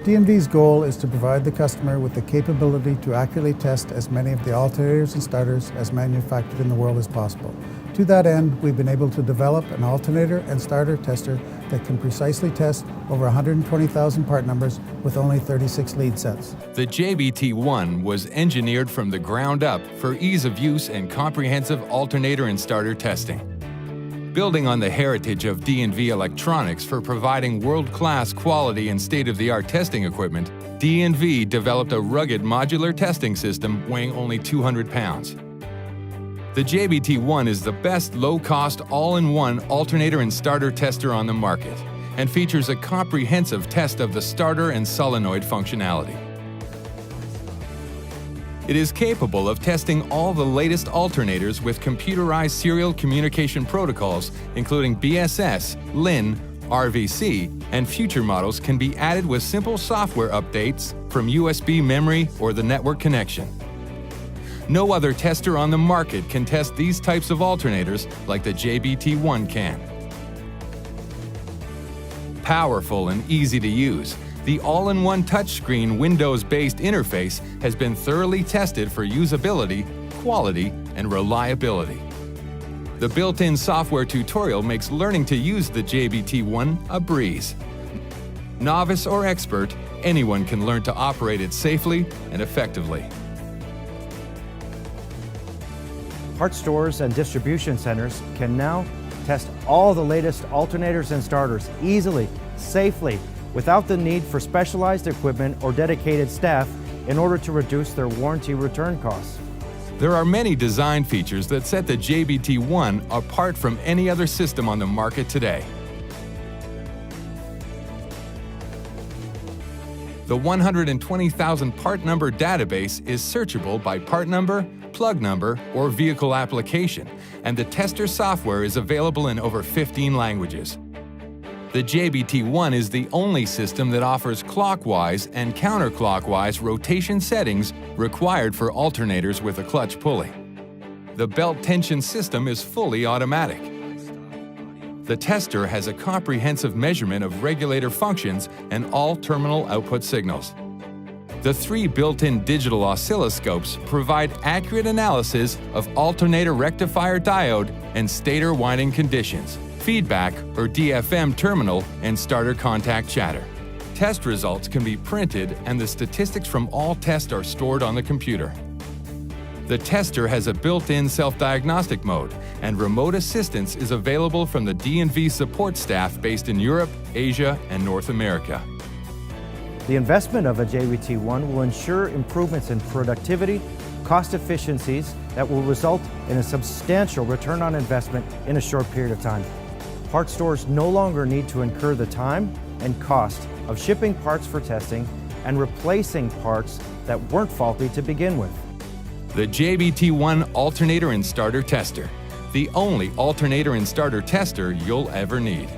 DNV's goal is to provide the customer with the capability to accurately test as many of the alternators and starters as manufactured in the world as possible. To that end, we've been able to develop an alternator and starter tester that can precisely test over 120,000 part numbers with only 36 lead sets. The JBT-1 was engineered from the ground up for ease of use and comprehensive alternator and starter testing. Building on the heritage of DNV Electronics for providing world-class quality and state-of-the-art testing equipment, DNV developed a rugged modular testing system weighing only 200 pounds. The JBT-1 is the best low-cost, all-in-one alternator and starter tester on the market and features a comprehensive test of the starter and solenoid functionality. It is capable of testing all the latest alternators with computerized serial communication protocols, including BSS, LIN, RVC, and future models can be added with simple software updates from USB memory or the network connection. No other tester on the market can test these types of alternators like the JBT-1 can. Powerful and easy to use, the all-in-one touchscreen Windows-based interface has been thoroughly tested for usability, quality, and reliability. The built-in software tutorial makes learning to use the JBT-1 a breeze. Novice or expert, anyone can learn to operate it safely and effectively. Parts stores and distribution centers can now test all the latest alternators and starters easily, safely, without the need for specialized equipment or dedicated staff in order to reduce their warranty return costs. There are many design features that set the JBT-1 apart from any other system on the market today. The 120,000 part number database is searchable by part number, plug number, or vehicle application, and the tester software is available in over 15 languages. The JBT-1 is the only system that offers clockwise and counterclockwise rotation settings required for alternators with a clutch pulley. The belt tension system is fully automatic. The tester has a comprehensive measurement of regulator functions and all terminal output signals. The 3 built-in digital oscilloscopes provide accurate analysis of alternator rectifier diode and stator winding conditions, feedback or DFM terminal, and starter contact chatter. Test results can be printed and the statistics from all tests are stored on the computer. The tester has a built-in self-diagnostic mode, and remote assistance is available from the DNV support staff based in Europe, Asia, and North America. The investment of a JBT-1 will ensure improvements in productivity, cost efficiencies that will result in a substantial return on investment in a short period of time. Parts stores no longer need to incur the time and cost of shipping parts for testing and replacing parts that weren't faulty to begin with. The JBT-1 Alternator and Starter Tester, the only alternator and starter tester you'll ever need.